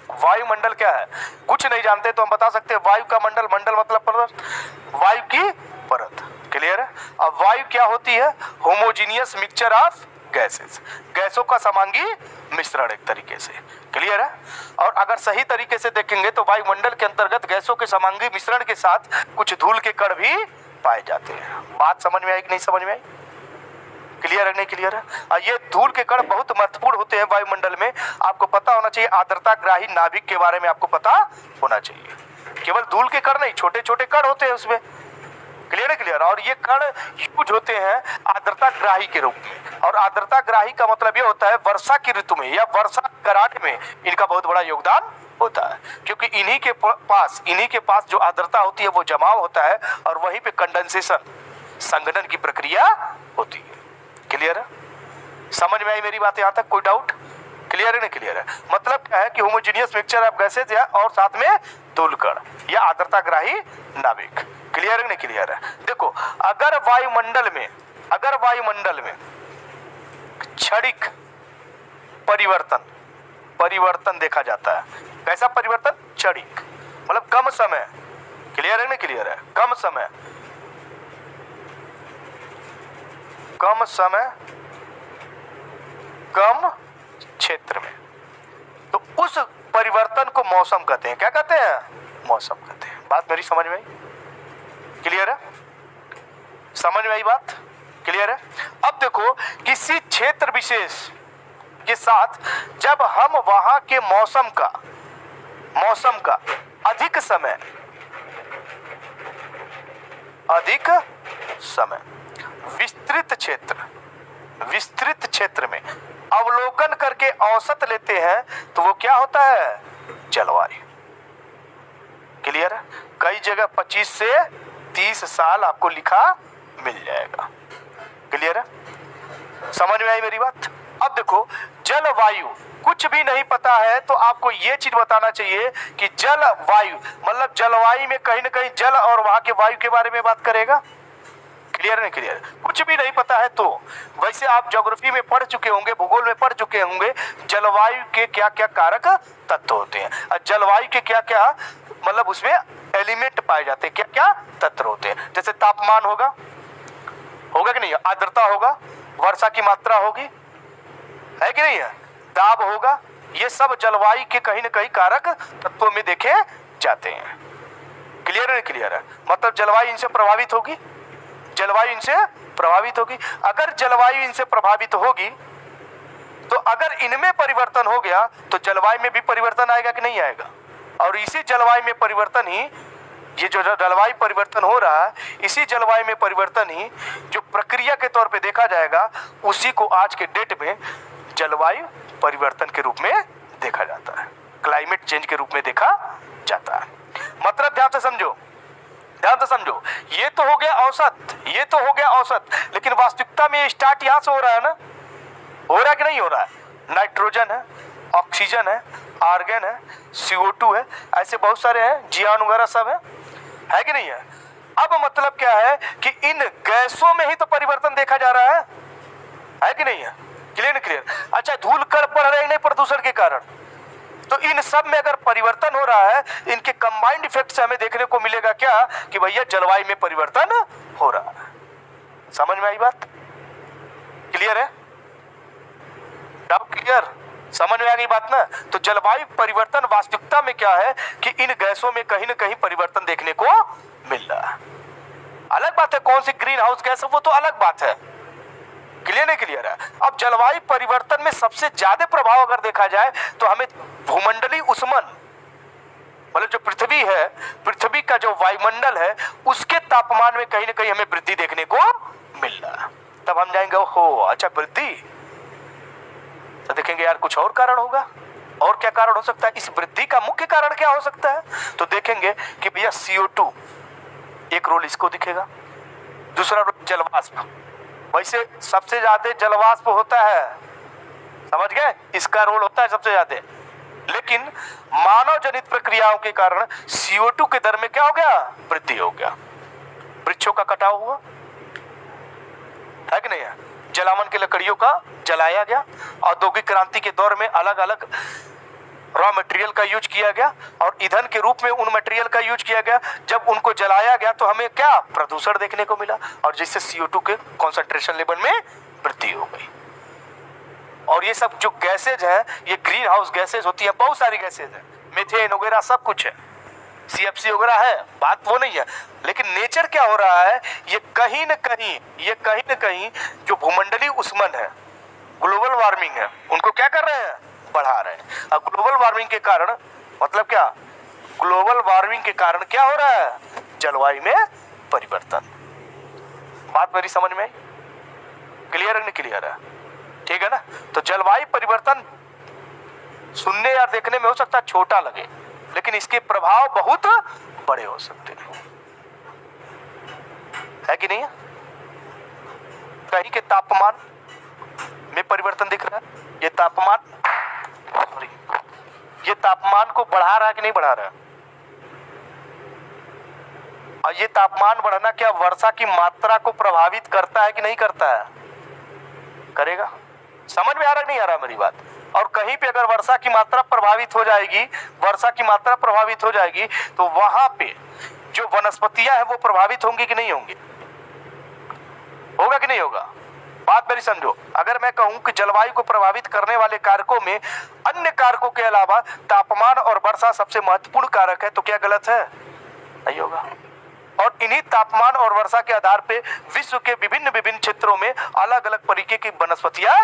वायुमंडल क्या है? कुछ नहीं जानते तो हम बता सकते हैं वायु का मंडल, मंडल मतलब परत, वायु की परत। क्लियर है? अब वायु क्या होती है? होमोजीनियस मिक्सचर ऑफ गैसेस, गैसों का समांगी मिश्रण एक तरीके से। क्लियर है? और अगर सही तरीके से देखेंगे तो वायुमंडल के अंतर्गत गैसों के समांगी मिश्रण के साथ कुछ धूल के कण भी पाए जाते हैं। बात समझ में आई कि नहीं समझ में आई? क्लियर है नहीं क्लियर है? और ये धूल के कण बहुत महत्वपूर्ण होते हैं वायुमंडल में। आपको पता होना चाहिए, आर्द्रताग्राही नाभिक के बारे में आपको पता होना चाहिए। केवल धूल के कण नहीं, छोटे छोटे कण होते हैं उसमें। क्लियर है? क्लियर। और ये कण यूज होते हैं आर्द्रताग्राही के रूप में। और आर्द्रताग्राही का मतलब ये होता है वर्षा की ऋतु में या वर्षा कराट में इनका बहुत बड़ा योगदान होता है, क्योंकि इन्हीं के पास जो आर्द्रता होती है वो जमाव होता है और वहीं पे कंडेंसेशन, संघनन की प्रक्रिया होती है। क्लियर है? समझ में आई मेरी बात यहाँ तक? कोई डाउट? क्लियर है? नहीं क्लियर है? मतलब क्या है कि होमोजीनियस मिक्सचर ऑफ गैसेज या और साथ में धूल कण या आर्द्रताग्राही नाभिक। क्लियर है? नहीं क्लियर है? देखो, अगर वायुमंडल में क्षणिक परिवर्तन देखा जाता है। कैसा परिवर्तन? क्षणिक, मतलब कम समय। क्लियर है? नहीं क्लियर है? कम समय, कम क्षेत्र में, तो उस परिवर्तन को मौसम कहते हैं। क्या कहते हैं? मौसम कहते हैं। बात मेरी समझ में आई? क्लियर है? समझ में आई बात? क्लियर है? अब देखो, किसी क्षेत्र विशेष के साथ जब हम वहां के मौसम का अधिक समय विस्तृत क्षेत्र में अवलोकन करके औसत लेते हैं तो वो क्या होता है? जलवायु। क्लियर है? कई जगह 25 से 30 साल आपको लिखा मिल जाएगा। क्लियर है? समझ में आई मेरी बात? अब देखो, जलवायु कुछ भी नहीं पता है तो आपको ये चीज बताना चाहिए कि जलवायु मतलब जलवायु में कहीं ना कहीं जल और वहां के वायु के बारे में बात करेगा। क्लियर नहीं क्लियर? कुछ भी नहीं पता है तो वैसे आप ज्योग्राफी में पढ़ चुके होंगे, भूगोल में पढ़ चुके होंगे जलवायु के क्या क्या कारक तत्व होते हैं और जलवायु के क्या क्या मतलब उसमें एलिमेंट पाए जाते हैं, क्या क्या तत्व होते हैं। जैसे तापमान होगा कि नहीं, आर्द्रता होगा, वर्षा की मात्रा होगी, है कि नहीं है, दाब होगा, ये सब जलवायु के कहीं ना कहीं कारक तत्वों में देखे जाते हैं। क्लियर है? क्लियर है? मतलब जलवायु इनसे प्रभावित होगी, अगर जलवायु इनसे प्रभावित होगी तो अगर इनमें परिवर्तन हो गया तो जलवायु में भी परिवर्तन आएगा कि नहीं आएगा? और इसी जलवायु में परिवर्तन ही, ये जो जलवायु परिवर्तन हो रहा है, इसी जलवायु में परिवर्तन ही जो प्रक्रिया के तौर पे देखा जाएगा, उसी को आज के डेट में जलवायु परिवर्तन के रूप में देखा जाता है, क्लाइमेट चेंज के रूप में देखा जाता है। मतलब ध्यान से समझो, ये तो हो गया औसत, लेकिन वास्तविकता में स्टार्ट यहां से हो रहा है ना, हो रहा है कि नहीं हो रहा है? नाइट्रोजन है, ऑक्सीजन है, आर्गन है, CO2 है, ऐसे बहुत सारे हैं, जियान वगैरह सब है कि नहीं है? अब मतलब क्या है कि इन गैसों में ही तो परिवर्तन देखा जा रहा है कि नहीं है? क्लियर? अच्छा, धूल कण बढ़ रहे हैं नहीं प्रदूषण के कारण, तो इन सब में अगर परिवर्तन हो रहा है, इनके कंबाइंड इफेक्ट से हमें देखने को मिलेगा क्या कि भैया जलवायु में परिवर्तन हो रहा है। समझ में आई बात? क्लियर है? Doubt clear? समझ में आ गई बात ना? तो जलवायु परिवर्तन वास्तविकता में क्या है कि इन गैसों में कहीं ना कहीं परिवर्तन देखने को मिल रहा है। अलग बात है कौन सी ग्रीन हाउस गैस है, वो तो अलग बात है। क्लियर नहीं क्लियर है? अब जलवायु परिवर्तन में सबसे ज्यादा प्रभाव अगर देखा जाए तो हमें भूमंडलीय उष्मन मतलब जो पृथ्वी का जो वायुमंडल है उसके तापमान में कहीं ना कहीं हमें वृद्धि देखने को मिल रहा है। तब हम जाएंगे हो अच्छा वृद्धि, तो देखेंगे यार कुछ और कारण होगा। और क्या कारण हो सकता है? इस वृद्धि का मुख्य कारण क्या हो सकता है? तो देखेंगे कि भैया CO2 एक रोल इसको दिखेगा, दूसरा रोल जलवाष्प। वैसे सबसे ज्यादा जलवाष्प होता है, समझ गए, इसका रोल होता है सबसे ज्यादा, लेकिन मानव जनित प्रक्रियाओं के कारण CO2 के दर में क्या हो गया? वृद्धि हो गया। वृक्षों का कटाव हुआ, है कि नहीं है? जलावन की लकड़ियों का जलाया गया। औद्योगिक क्रांति के दौर में अलग अलग रॉ मटेरियल का यूज किया गया और ईंधन के रूप में उन मटेरियल का यूज किया गया। जब उनको जलाया गया तो हमें क्या प्रदूषण देखने को मिला और जिससे CO2 के कॉन्सेंट्रेशन लेवल में वृद्धि हो गई। और ये सब जो गैसेज है ये ग्रीन हाउस गैसेज होती है, बहुत सारी गैसेज है, मीथेन वगैरह सब कुछ है, CFC वगैरह है, बात वो नहीं है। लेकिन नेचर क्या हो रहा है, ये कहीं न कहीं जो भूमंडलीय उष्मन है, ग्लोबल वार्मिंग है, उनको क्या कर रहे हैं, बढ़ा रहे हैं। अब ग्लोबल वार्मिंग के कारण मतलब क्या, ग्लोबल वार्मिंग के कारण क्या हो रहा है, जलवायु में परिवर्तन। बात मेरी समझ में आई? क्लियर है नहीं क्लियर है? ठीक है ना। तो जलवायु परिवर्तन सुनने या देखने में हो सकता है छोटा लगे, लेकिन इसके प्रभाव बहुत बड़े हो सकते हैं, है कि नहीं? कहीं के तापमान में परिवर्तन दिख रहा है, ये तापमान को बढ़ा रहा है कि नहीं बढ़ा रहा है? और ये तापमान बढ़ना क्या वर्षा की मात्रा को प्रभावित करता है कि नहीं करता है? करेगा। समझ में आ रहा नहीं आ रहा मेरी बात? और कहीं पे अगर वर्षा की मात्रा प्रभावित हो जाएगी तो वहां पे जो वनस्पतियां हैं वो प्रभावित होंगी कि नहीं होंगी? होगा कि नहीं होगा? बात मेरी समझो। अगर मैं कहूं कि जलवायु को प्रभावित करने वाले कारकों में अन्य कारकों के अलावा तापमान और वर्षा सबसे महत्वपूर्ण कारक है, तो क्या गलत है? नहीं होगा। और इन्हीं तापमान और वर्षा के आधार पे विश्व के विभिन्न क्षेत्रों में अलग अलग तरीके की वनस्पतियां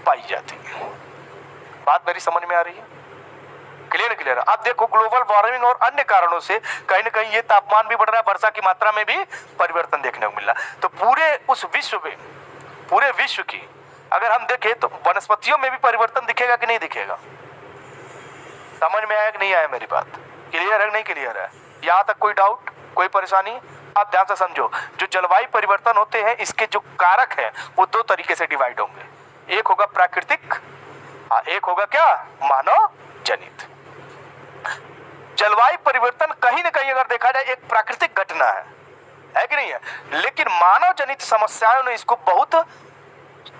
पाई जाती हैं। बात मेरी समझ में आ रही है? क्लियर। अब देखो ग्लोबल वार्मिंग और अन्य कारणों से कहीं न कहीं ये तापमान भी बढ़ रहा है, वर्षा की मात्रा में भी परिवर्तन देखने को मिल रहा है। तो पूरे विश्व की अगर हम देखें तो वनस्पतियों में भी परिवर्तन दिखेगा कि नहीं दिखेगा? समझ में आया कि नहीं आया मेरी बात? क्लियर है नहीं क्लियर है? यहाँ तक कोई डाउट, कोई परेशानी? आप ध्यान से समझो, जो जलवायु परिवर्तन होते हैं इसके जो कारक है वो दो तरीके से डिवाइड होंगे। एक होगा प्राकृतिक, एक होगा क्या, मानव जनित। जलवायु परिवर्तन कहीं न कहीं अगर देखा जाए एक प्राकृतिक घटना है कि नहीं है? लेकिन मानव जनित समस्याओं ने इसको बहुत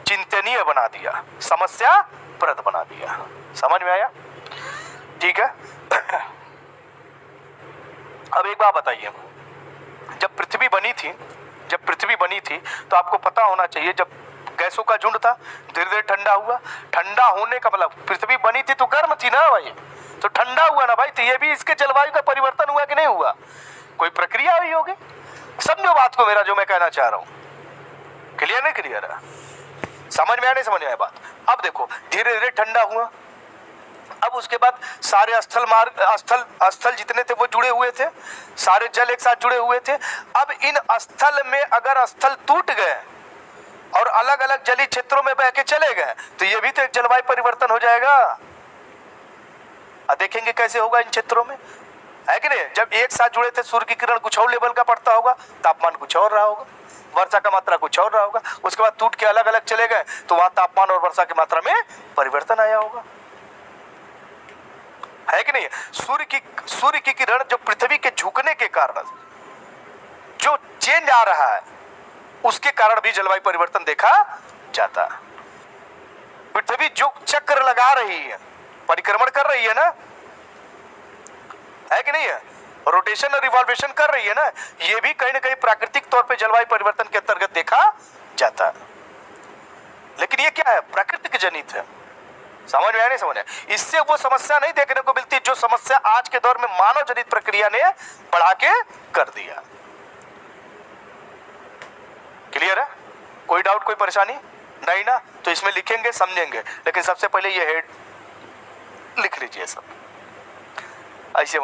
चिंतनीय बना दिया, समस्याप्रद बना दिया। समझ में आया? ठीक है। अब एक बात बताइए, जब पृथ्वी बनी थी तो आपको पता होना चाहिए जब गैसों का झुंड था, धीरे धीरे ठंडा हुआ। ठंडा होने का मतलब पृथ्वी बनी थी तो गर्म थी ना भाई, तो ठंडा हुआ ना भाई, तो ये भी इसके जलवायु का परिवर्तन हुआ कि नहीं हुआ? कोई प्रक्रिया हुई होगी। समझो बात को मेरा जो मैं कहना चाह रहा हूं। क्लियर नहीं क्लियर है? समझ में समझ में आया बात? अब देखो धीरे धीरे ठंडा हुआ, अब उसके बाद सारे स्थल जितने थे वो जुड़े हुए थे, सारे जल एक साथ जुड़े हुए थे। अब इन स्थल में अगर स्थल टूट गए और अलग अलग जलीय क्षेत्रों में बह के चले गए तो ये भी तो एक जलवायु परिवर्तन हो जाएगा। देखेंगे कैसे होगा इन क्षेत्रों में, है कि नहीं? जब एक साथ जुड़े थे, सूर्य की किरण कुछ और लेवल का पड़ता होगा, तापमान कुछ और रहा होगा, वर्षा का मात्रा कुछ और रहा होगा। उसके बाद टूट के अलग अलग चले गए तो वहां तापमान और वर्षा की मात्रा में परिवर्तन आया होगा, है कि नहीं? सूर्य की किरण जो पृथ्वी के झुकने के कारण जो चेंज आ रहा है उसके कारण भी जलवायु परिवर्तन देखा जाता है। पृथ्वी जो चक्र लगा रही है, परिक्रमण कर रही है ना, है कि नहीं है? रोटेशन और रिवॉल्वेशन कर रही है ना, ये भी कहीं ना कहीं प्राकृतिक तौर पे जलवायु परिवर्तन के अंतर्गत देखा जाता है। लेकिन ये क्या है? प्राकृतिक जनित है। समझ में आया नहीं समझ में? इससे वो समस्या नहीं देखने को मिलती जो समस्या आज के दौर में मानव जनित प्रक्रिया ने बढ़ा के कर दिया। क्लियर है? कोई डाउट, कोई परेशानी नहीं ना? तो इसमें लिखेंगे, समझेंगे, लेकिन सबसे पहले ये हेड लिख लीजिए सब ऐसे।